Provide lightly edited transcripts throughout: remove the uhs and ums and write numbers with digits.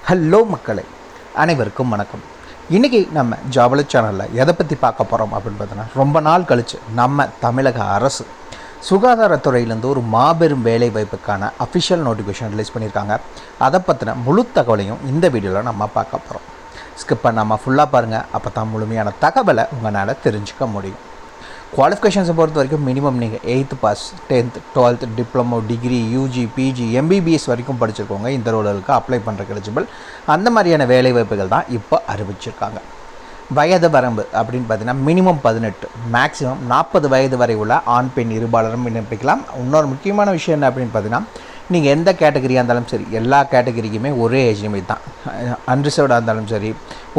Hello மக்களே, அனைவருக்கும் வணக்கம். இன்றைக்கி நம்ம ஜாபல சேனலில் எதை பற்றி பார்க்க போகிறோம் அப்படின்னு பார்த்தோன்னா, ரொம்ப நாள் கழித்து நம்ம தமிழக அரசு சுகாதாரத்துறையிலேருந்து ஒரு மாபெரும் வேலை வாய்ப்புக்கான அஃபிஷியல் நோட்டிஃபிகேஷன் ரிலீஸ் பண்ணியிருக்காங்க. அதை பற்றின முழு தகவலையும் இந்த வீடியோவில் நம்ம பார்க்க போகிறோம். ஸ்கிப் பண்ணாமல் ஃபுல்லாக பாருங்கள், அப்போ தான் முழுமையான தகவலை உங்களால் தெரிஞ்சுக்க முடியும். குவாலிஃபிகேஷன்ஸை பொறுத்த வரைக்கும் மினிமம் நீங்கள் 8th pass, 10th, 12th, diploma, degree, UG, PG, MBBS வரைக்கும் படிச்சிருக்கோங்க இந்த ரோலுக்கு அப்ளை பண்ணுறக்கு எலிஜிபிள். அந்த மாதிரியான வேலைவாய்ப்புகள் தான் இப்போ அறிவிச்சிருக்காங்க. வயது வரம்பு அப்படின்னு பார்த்தீங்கன்னா மினிமம் 18, மேக்ஸிமம் 40 வயது வரை உள்ள ஆண் பெண் இருபாலரும் விண்ணப்பிக்கலாம். இன்னொரு முக்கியமான விஷயம் என்ன அப்படின்னு பார்த்தீங்கன்னா, நீங்கள் எந்த கேட்டகரியாக இருந்தாலும் சரி, எல்லா கேட்டகரிக்குமே ஒரே ஏஜ் லிமிட் தான். அன்ரிசர்வ்டாக இருந்தாலும் சரி,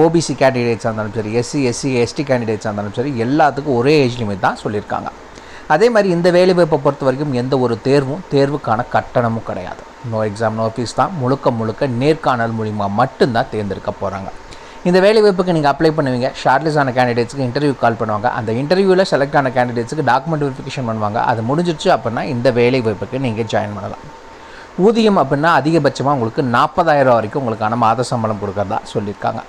ஓபிசி கேண்டிடேட்ஸாக இருந்தாலும் சரி, எஸ்சி எஸ்டி கேண்டிடேட்ஸாக இருந்தாலும் சரி, எல்லாத்துக்கும் ஒரே ஏஜ் லிமிட் தான் சொல்லியிருக்காங்க. அதே மாதிரி இந்த வேலைவாய்ப்பை பொறுத்த வரைக்கும் எந்த ஒரு தேர்வுக்கான கட்டணமும் கிடையாது. நோ எக்ஸாம், நோ ஃபீஸ் தான். முழுக்க நேர்காணல் மூலிமா மட்டும்தான் தேர்ந்தெடுக்க போகிறாங்க. இந்த வேலைவாய்ப்புக்கு நீங்கள் அப்ளை பண்ணுவீங்க. ஷார்ட்லிஸ்ட் ஆன கேண்டிடேட்ஸுக்கு இன்டர்வியூ கால் பண்ணுவாங்க. அந்த இன்டர்வியூவில் செலக்ட் ஆன கேண்டிடேட்ஸுக்கு டாக்குமெண்ட் வெரிஃபிகேஷன் பண்ணுவாங்க. அது முடிஞ்சிருச்சு அப்படின்னா இந்த வேலைவாய்ப்புக்கு நீங்கள் ஜாயின் பண்ணலாம். ஊதியம் அப்படின்னா அதிகபட்சமாக உங்களுக்கு 40,000 வரைக்கும் உங்களுக்கான மாத சம்பளம் கொடுக்குறதா சொல்லியிருக்காங்க.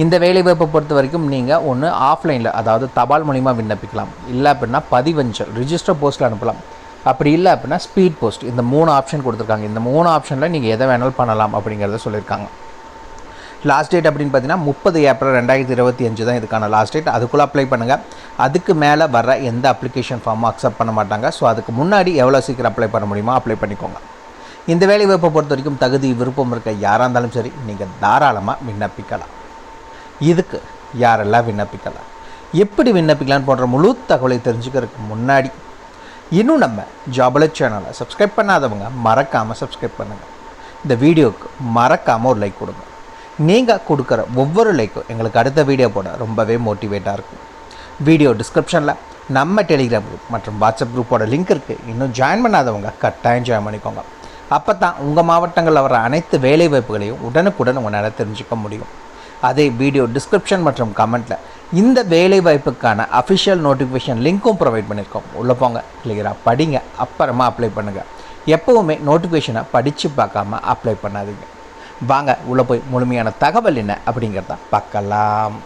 இந்த வேலைவாய்ப்பை பொறுத்த வரைக்கும் நீங்கள் ஒன்று ஆஃப்லைனில், அதாவது தபால் மூலிமா விண்ணப்பிக்கலாம். இல்லை அப்படின்னா பதிவஞ்சல் ரிஜிஸ்டர் போஸ்ட்டில் அனுப்பலாம். அப்படி இல்லை அப்படின்னா ஸ்பீட் போஸ்ட். இந்த 3 ஆப்ஷன் கொடுத்துருக்காங்க. இந்த 3 ஆப்ஷனில் நீங்கள் எதை வேணாலும் பண்ணலாம் அப்படிங்கிறத சொல்லியிருக்காங்க. லாஸ்ட் டேட் அப்படின்னு பார்த்தீங்கன்னா 30 ஏப்ரல் 2025 தான் இதுக்கான லாஸ்ட் டேட். அதுக்குள்ளே அப்ளை பண்ணுங்கள். அதுக்கு மேலே வர எந்த அப்ளிகேஷன் ஃபார்மும் அக்செப்ட் பண்ண மாட்டாங்க. ஸோ அதுக்கு முன்னாடி எவ்வளோ சீக்கிரம் அப்ளை பண்ண முடியுமோ அப்ளை பண்ணிக்கோங்க. இந்த வேலைவாய்ப்பை பொறுத்த வரைக்கும் தகுதி, விருப்பம் இருக்க யாராக இருந்தாலும் சரி, நீங்கள் தாராளமாக விண்ணப்பிக்கலாம். இதுக்கு யாரெல்லாம் விண்ணப்பிக்கலாம், எப்படி விண்ணப்பிக்கலான்னு போன்ற முழு தகவலை தெரிஞ்சுக்கிறதுக்கு முன்னாடி இன்னும் நம்ம ஜாபல சேனலை சப்ஸ்கிரைப் பண்ணாதவங்க மறக்காமல் சப்ஸ்கிரைப் பண்ணுங்கள். இந்த வீடியோவுக்கு மறக்காமல் ஒரு லைக் கொடுங்க. நீங்கள் கொடுக்குற ஒவ்வொரு லைக்கும் எங்களுக்கு அடுத்த வீடியோ போட ரொம்பவே மோட்டிவேட்டாக இருக்கும். வீடியோ டிஸ்கிரிப்ஷனில் நம்ம டெலிகிராம் குரூப் மற்றும் வாட்ஸ்அப் குரூப்போட லிங்க் இருக்குது. இன்னும் ஜாயின் பண்ணாதவங்க கட்டாயம் ஜாயின் பண்ணிக்கோங்க. அப்போ தான் உங்கள் மாவட்டங்களில் வர அனைத்து வேலைவாய்ப்புகளையும் உடனுக்குடன் உங்களால் தெரிஞ்சுக்க முடியும். அதே வீடியோ டிஸ்கிரிப்ஷன் மற்றும் கமெண்ட்டில் இந்த வேலைவாய்ப்புக்கான அஃபிஷியல் நோட்டிஃபிகேஷன் லிங்க்கும் ப்ரொவைட் பண்ணியிருக்கோம். உள்ளே போங்க, கிளியராக படிங்க, அப்புறமா அப்ளை பண்ணுங்கள். எப்போவுமே நோட்டிஃபிகேஷனை படித்து பார்க்காம அப்ளை பண்ணாதீங்க. வாங்க உள்ளே போய் முழுமையான தகவல் என்ன அப்படிங்கிறத பார்க்கலாம்.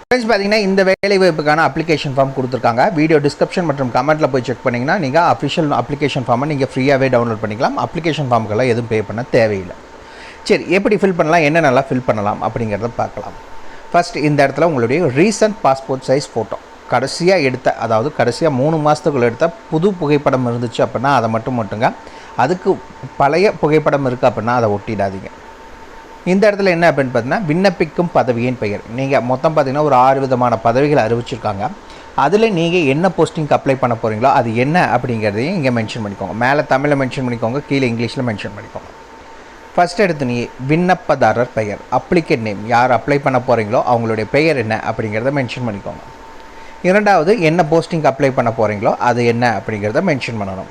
ஃப்ரெண்ட்ஸ், பார்த்தீங்கன்னா இந்த வேலைவாய்ப்புக்கான அப்ளிகேஷன் ஃபார்ம் கொடுத்துருக்காங்க. வீடியோ டிஸ்கிரிப்ஷன் மற்றும் கமெண்ட்டில் போய் செக் பண்ணிங்கன்னா நீங்கள் அஃபிஷியல் அப்ளிகேஷன் ஃபார்மை நீங்கள் ஃப்ரீயாகவே டவுன்லோட் பண்ணிக்கலாம். அப்ளிகேஷன் ஃபார்முக்கெல்லாம் எதுவும் பே பண்ண தேவையில்லை. சரி, எப்படி ஃபில் பண்ணலாம், என்னென்னலாம் ஃபில் பண்ணலாம் அப்படிங்கிறத பார்க்கலாம். ஃபஸ்ட், இந்த இடத்துல உங்களுடைய ரீசன்ட் பாஸ்போர்ட் சைஸ் ஃபோட்டோ கடைசியாக எடுத்த, அதாவது கடைசியாக 3 மாதத்துக்குள்ள எடுத்த புது புகைப்படம் இருந்துச்சு அப்படின்னா அதை மட்டுங்க. அதுக்கு பழைய புகைப்படம் இருக்குது அப்படின்னா அதை ஒட்டிடாதீங்க. இந்த இடத்துல என்ன அப்படின்னு பார்த்தீங்கன்னா, விண்ணப்பிக்கும் பதவியின் பெயர். நீங்கள் மொத்தம் பார்த்தீங்கன்னா ஒரு 6 விதமான பதவிகள் அறிவிச்சிருக்காங்க. அதில் நீங்கள் என்ன போஸ்டிங்க்கு அப்ளை பண்ண போகிறீங்களோ அது என்ன அப்படிங்கிறதையும் இங்கே மென்ஷன் பண்ணிக்கோங்க. மேலே தமிழில் மென்ஷன் பண்ணிக்கோங்க, கீழே இங்கிலீஷில் மென்ஷன் பண்ணிக்கோங்க. ஃபஸ்ட் எடுத்து நீ விண்ணப்பதாரர் பெயர், அப்ளிகேட் நேம், யார் அப்ளை பண்ண போகிறீங்களோ அவங்களுடைய பெயர் என்ன அப்படிங்கிறத மென்ஷன் பண்ணிக்கோங்க. இரண்டாவது, என்ன போஸ்டிங்க்கு அப்ளை பண்ண போகிறீங்களோ அது என்ன அப்படிங்கிறத மென்ஷன் பண்ணணும்.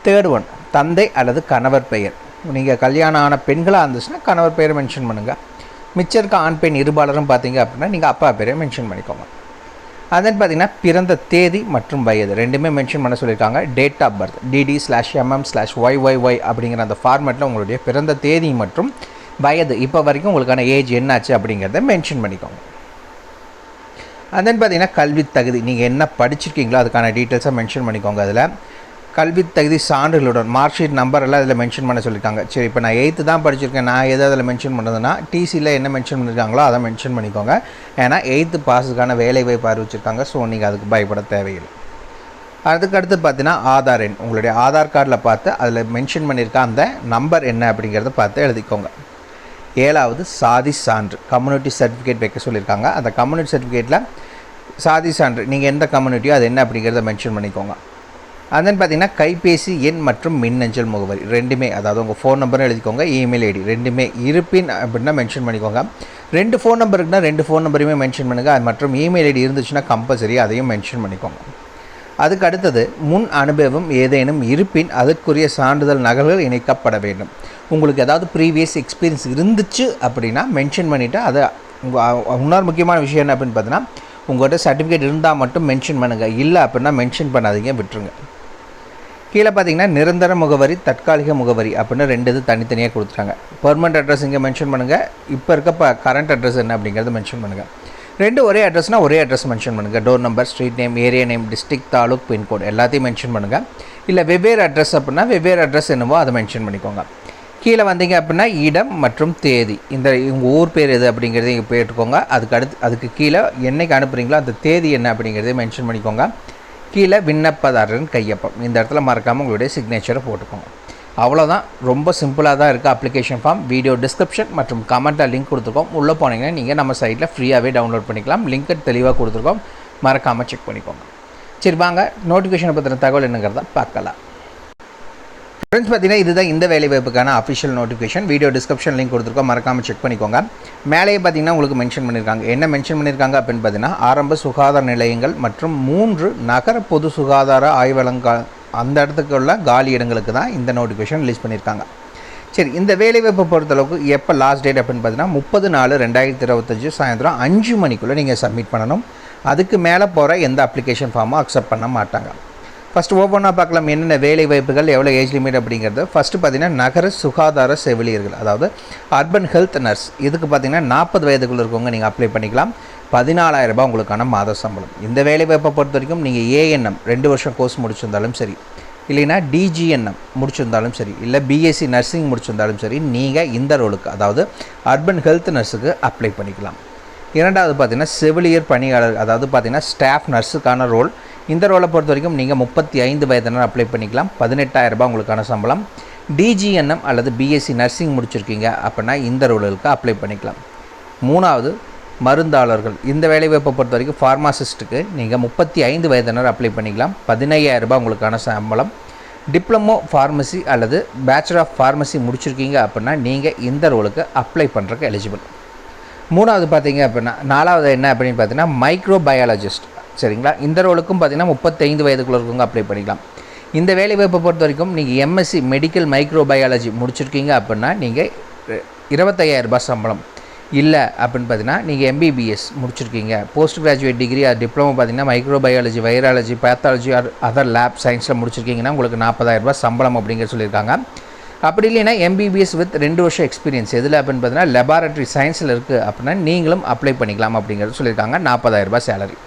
தேர்ட் ஒன், தந்தை அல்லது கணவர் பெயர். நீங்கள் கல்யாணம் ஆன பெண்களாக இருந்துச்சுன்னா கணவர் பேரை மென்ஷன் பண்ணுங்கள். மிச்சம் இருக்க ஆண் பெண் இருபாலரும் பார்த்தீங்க அப்படின்னா நீங்கள் அப்பா பேரை மென்ஷன் பண்ணிக்கோங்க. அதன் பார்த்தீங்கன்னா பிறந்த தேதி மற்றும் வயது ரெண்டுமே மென்ஷன் பண்ண சொல்லியிருக்காங்க. டேட் ஆஃப் பர்த் dd/mm/yyyy அப்படிங்கிற அந்த ஃபார்மேட்டில் உங்களுடைய பிறந்த தேதி மற்றும் வயது, இப்போ வரைக்கும் உங்களுக்கான ஏஜ் என்னாச்சு அப்படிங்கிறத மென்ஷன் பண்ணிக்கோங்க. அதன் பார்த்தீங்கன்னா கல்வி தகுதி, நீங்கள் என்ன படிச்சிருக்கீங்களோ அதுக்கான டீட்டெயில்ஸை மென்ஷன் பண்ணிக்கோங்க. அதில் கல்வி தகுதி சான்றுகளுடன் மார்க் ஷீட் நம்பர் எல்லாம் இதில் மென்ஷன் பண்ண சொல்லியிருக்காங்க. சரி, இப்போ நான் 8th தான் படிச்சிருக்கேன், நான் எதாவது அதில் மென்ஷன் பண்ணுறதுன்னா டிசியில் என்ன மென்ஷன் பண்ணியிருக்காங்களோ அதை மென்ஷன் பண்ணிக்கோங்க. ஏன்னா 8th பாஸுக்கான வேலைவாய்ப்பு அறிவிச்சிருக்காங்க. ஸோ நீங்கள் அதுக்கு பயப்பட தேவையில்லை. அதுக்கடுத்து பார்த்தீங்கன்னா ஆதார் எண், உங்களுடைய ஆதார் கார்டில் பார்த்து அதில் மென்ஷன் பண்ணியிருக்க அந்த நம்பர் என்ன அப்படிங்கிறத பார்த்து எழுதிக்கோங்க. 7வது, சாதி சான்று, கம்யூனிட்டி சர்டிஃபிகேட் வைக்க சொல்லியிருக்காங்க. அந்த கம்யூனிட்டி சர்டிஃபிகேட்டில் சாதி சான்று நீங்கள் எந்த கம்யூனிட்டியோ அது என்ன அப்படிங்கிறத மென்ஷன் பண்ணிக்கோங்க. அதன் பார்த்தீங்கன்னா கைபேசி எண் மற்றும் மின்னஞ்சல் முகவரி ரெண்டுமே, அதாவது உங்கள் ஃபோன் நம்பரும் எழுதிக்கோங்க, இமெயில் ஐடி ரெண்டுமே இருப்பின் அப்படின்னா மென்ஷன் பண்ணிக்கோங்க. 2 ஃபோன் நம்பர் இருக்குன்னா 2 ஃபோன் நம்பரையுமே மென்ஷன் பண்ணுங்கள். அது மற்றும் இமெயில் ஐடி இருந்துச்சுன்னா கம்பல்சரி அதையும் மென்ஷன் பண்ணிக்கோங்க. அதுக்கு அடுத்தது, முன் அனுபவம் ஏதேனும் இருப்பின் அதற்குரிய சான்றிதழ் நகல்கள் இணைக்கப்பட வேண்டும். உங்களுக்கு ஏதாவது ப்ரீவியஸ் எக்ஸ்பீரியன்ஸ் இருந்துச்சு அப்படின்னா மென்ஷன் பண்ணிவிட்டு அதை இன்னொரு முக்கியமான விஷயம் என்ன அப்படின்னு பார்த்தீங்கன்னா, உங்கள்கிட்ட சர்டிஃபிகேட் இருந்தால் மட்டும் மென்ஷன் பண்ணுங்கள். இல்லை அப்படின்னா மென்ஷன் பண்ணாதீங்க, விட்டுருங்க. கீழே பார்த்தீங்கன்னா நிரந்தர முகவரி, தற்காலிக முகவரி அப்படின்னு 2 இது தனித்தனியாக கொடுத்துட்டாங்க. பெர்மனண்ட் அட்ரஸ் இங்கே மென்ஷன் பண்ணுங்கள். இப்போ இருக்க கரண்ட் அட்ரஸ் என்ன அப்படிங்கிறத மென்ஷன் பண்ணுங்கள். 2 ஒரே அட்ரஸ்னால் ஒரே அட்ரஸ் மென்ஷன் பண்ணுங்கள். Door number, street name, area name, district, taluk, pincode எல்லாத்தையும் மென்ஷன் பண்ணுங்கள். இல்லை வெவ்வேறு அட்ரஸ் அப்படின்னா வெவ்வேறு அட்ரஸ் என்னவோ அதை மென்ஷன் பண்ணிக்கோங்க. கீழே வந்தீங்க அப்படின்னா இடம் மற்றும் தேதி, உங்கள் ஊர் பேர் எது அப்படிங்கிறத இங்கே போட்டுக்கோங்க. அதுக்கு கீழே என்னைக்கு அனுப்புகிறீங்களோ அந்த தேதி என்ன அப்படிங்கிறத மென்ஷன் பண்ணிக்கோங்க. கீழே விண்ணப்பதாரரின் கையொப்பம், இந்த இடத்துல மறக்காமல் உங்களுடைய சிக்னேச்சரை போட்டுக்கோங்க. அவ்வளோதான், ரொம்ப சிம்பிளாக தான் இருக்குது அப்ளிகேஷன் ஃபார்ம். வீடியோ டிஸ்கிரிப்ஷன் மற்றும் கமெண்ட்டில் லிங்க் கொடுத்துருக்கோம். உள்ளே போனீங்கன்னா நீங்கள் நம்ம சைட்டில் ஃப்ரீயாகவே டவுன்லோட் பண்ணிக்கலாம். லிங்க்கை தெளிவாக கொடுத்துருக்கோம், மறக்காமல் செக் பண்ணிக்கோங்க. சரி வாங்க, நோட்டிஃபிகேஷனை பற்றின தகவல் என்னங்கிறத பார்க்கலாம். ஃப்ரெண்ட்ஸ், பார்த்தீங்கன்னா இதுதான் இந்த வேலைவாய்ப்புக்கான official notification. Video description link கொடுத்துருக்கோம், மறக்காமல் செக் பண்ணிக்கோங்க. மேலேயே பார்த்தீங்கன்னா உங்களுக்கு மென்ஷன் பண்ணியிருக்காங்க. என்ன மென்ஷன் பண்ணியிருக்காங்க அப்படின்னு பார்த்தீங்கன்னா, ஆரம்ப சுகாதார நிலையங்கள் மற்றும் 3 நகர பொது சுகாதார ஆய்வகங்கள் அந்த இடத்துக்குள்ள காலி இடங்களுக்கு தான் இந்த நோட்டிஃபிகேஷன் ரிலீஸ் பண்ணியிருக்காங்க. சரி, இந்த வேலைவாய்ப்பை பொறுத்தளவுக்கு எப்போ லாஸ்ட் டேட் அப்படின்னு பார்த்தீங்கன்னா 30/4/2025 சாயந்தரம் 5 மணிக்குள்ளே நீங்கள் சப்மிட் பண்ணணும். அதுக்கு மேலே போகிற எந்த அப்ளிகேஷன் ஃபார்மும் அக்செப்ட் பண்ண மாட்டாங்க. ஃபஸ்ட்டு ஒவ்வொன்றா பார்க்கலாம் என்னென்ன வேலை வாய்ப்புகள், எவ்வளோ ஏஜ் லிமிட் அப்படிங்கிறது. ஃபஸ்ட்டு பார்த்தீங்கன்னா நகர சுகாதார செவிலியர்கள், அதாவது அர்பன் ஹெல்த் நர்ஸ். இதுக்கு பார்த்தீங்கன்னா 40 வயதுக்குள்ளே இருக்கவங்க நீங்கள் அப்ளை பண்ணிக்கலாம். 14,000 ரூபாய் உங்களுக்கான மாத சம்பளம். இந்த வேலை வாய்ப்பை பொறுத்த வரைக்கும் நீங்கள் ஏஎன்எம் 2 வருஷம் கோர்ஸ் முடிச்சிருந்தாலும் சரி, இல்லைன்னா டிஜிஎன்எம் முடிச்சிருந்தாலும் சரி, இல்லை பிஎஸ்சி நர்சிங் முடிச்சிருந்தாலும் சரி, நீங்கள் இந்த ரோலுக்கு, அதாவது அர்பன் ஹெல்த் நர்ஸுக்கு அப்ளை பண்ணிக்கலாம். இரண்டாவது பார்த்தீங்கன்னா செவிலியர் பணியாளர், அதாவது பார்த்தீங்கன்னா ஸ்டாஃப் நர்ஸுக்கான ரோல். இந்த ரோலை பொறுத்த வரைக்கும் நீங்கள் 35 வயதினர் அப்ளை பண்ணிக்கலாம். 18,000 ரூபாய் உங்களுக்கான சம்பளம். டிஜிஎன்எம் அல்லது பிஎஸ்சி நர்சிங் முடிச்சிருக்கீங்க அப்படின்னா இந்த ரோலுக்கு அப்ளை பண்ணிக்கலாம். மூணாவது மருந்தாளர்கள். இந்த வேலைவாய்ப்பை பொறுத்த வரைக்கும் ஃபார்மாசிஸ்ட்டுக்கு நீங்கள் 35 வயதினர் அப்ளை பண்ணிக்கலாம். 15,000 ரூபாய் உங்களுக்கான சம்பளம். டிப்ளமோ ஃபார்மசி அல்லது பேச்சுலர் ஆஃப் ஃபார்மசி முடிச்சிருக்கீங்க அப்படின்னா நீங்கள் இந்த ரோலுக்கு அப்ளை பண்ணுறதுக்கு எலிஜிபிள். மூணாவது பார்த்தீங்க அப்படின்னா, நாலாவது என்ன அப்படின்னு பார்த்தீங்கன்னா மைக்ரோ பயாலஜிஸ்ட். சரிங்களா, இந்த ரோலுக்கும் பார்த்தீங்கன்னா 35 வயதுக்குள்ள இருக்கவங்க அப்ளை பண்ணிக்கலாம். இந்த வேலைவாய்ப்பை பொறுத்த வரைக்கும் நீங்கள் எம்எஸ்சி மெடிக்கல் மைக்ரோ பயாலஜி முடிச்சிருக்கீங்க அப்படின்னா நீங்கள் 25,000 ரூபாய் சம்பளம். இல்லை அப்படின்னு பார்த்தீங்கன்னா நீங்கள் எம்பிபிஎஸ் முடிச்சிருக்கீங்க, post graduate degree or diploma பார்த்தீங்கன்னா microbiology, virology, pathology or other lab சயின்ஸில் முடிச்சிருக்கீங்கன்னா உங்களுக்கு 40,000 ரூபாய் சம்பளம் அப்படிங்கிற சொல்லியிருக்காங்க. அப்படி இல்லைன்னா எம்பிபிஎஸ் வித் 2 வருஷம் எக்ஸ்பீரியன்ஸ் எதில் அப்படின்னு பார்த்தீங்கன்னா லெபார்ட்டரி சயின்ஸில் இருக்குது அப்படின்னா நீங்களும் அப்ளை பண்ணிக்கலாம் அப்படிங்கிறது சொல்லியிருக்காங்க. 40,000 ரூபாய் சேலரி.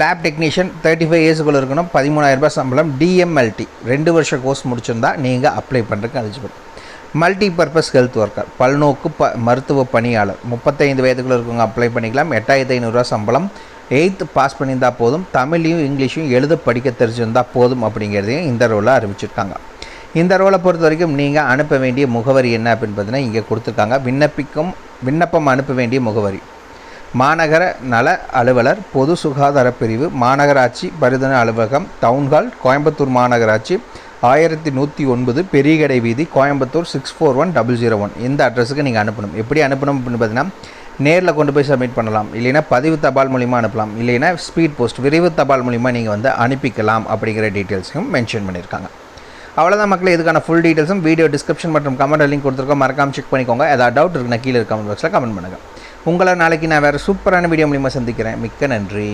லேப் டெக்னீஷியன் 35 இயர்ஸுக்குள்ளே இருக்கணும். 13,000 ரூபாய் சம்பளம். டிஎம்எல்டி 2 வருஷம் கோர்ஸ் முடிச்சிருந்தா நீங்கள் அப்ளை பண்ணுறதுக்கு eligible. Multi purpose health worker, பல்நோக்கு மருத்துவ பணியாளர், 35 வயதுக்குள்ளே இருக்கவங்க அப்ளை பண்ணிக்கலாம். 8,500 ரூபா சம்பளம். 8th பாஸ் பண்ணியிருந்தால் போதும். தமிழையும் இங்கிலீஷையும் எழுத படிக்க தெரிஞ்சிருந்தால் போதும் அப்படிங்கிறதையும் இந்த ரோலை அறிவிச்சிருக்காங்க. இந்த ரோலை பொறுத்த வரைக்கும் நீங்கள் அனுப்ப வேண்டிய முகவரி என்ன அப்படின்னு பார்த்தீங்கன்னா இங்கே கொடுத்துருக்காங்க. விண்ணப்பம் அனுப்ப வேண்டிய முகவரி: மாநகர நல அலுவலர், பொது சுகாதார பிரிவு, மாநகராட்சி பரிதன அலுவலகம், டவுன்ஹால், கோயம்புத்தூர் மாநகராட்சி, 1109 பெரியகடை வீதி, கோயம்புத்தூர் 641001. இந்த அட்ரஸுக்கு நீங்கள் அனுப்பணும். எப்படி அனுப்பணும் அப்படின்னு பார்த்தீங்கன்னா நேரில் கொண்டு போய் சப்மிட் பண்ணலாம், இல்லைன்னா பதிவு தபால் மூலிமா அனுப்பலாம், இல்லைன்னா ஸ்பீட் போஸ்ட் விரைவு தபால் மூலிமா நீங்கள் அனுப்பிக்கலாம் அப்படிங்கிற டீட்டெயில்ஸையும் மென்ஷன் பண்ணியிருக்காங்க. அவ்வளோதான் மக்களே, இதுக்கான ஃபுல் டீட்டெயில்ஸும் வீடியோ டிஸ்கிரிப்ஷன் மற்றும் கமெண்ட் லிங்க் கொடுத்துருக்கோம், மறக்காமல் செக் பண்ணிக்கோங்க. ஏதாவது டவுட் இருக்குன்னா கீழே கமெண்ட் பாக்ஸில் கமெண்ட் பண்ணுங்கள். உங்களை நாளைக்கு நான் வேறு சூப்பரான வீடியோ மூலிமா சந்திக்கிறேன். மிக்க நன்றி.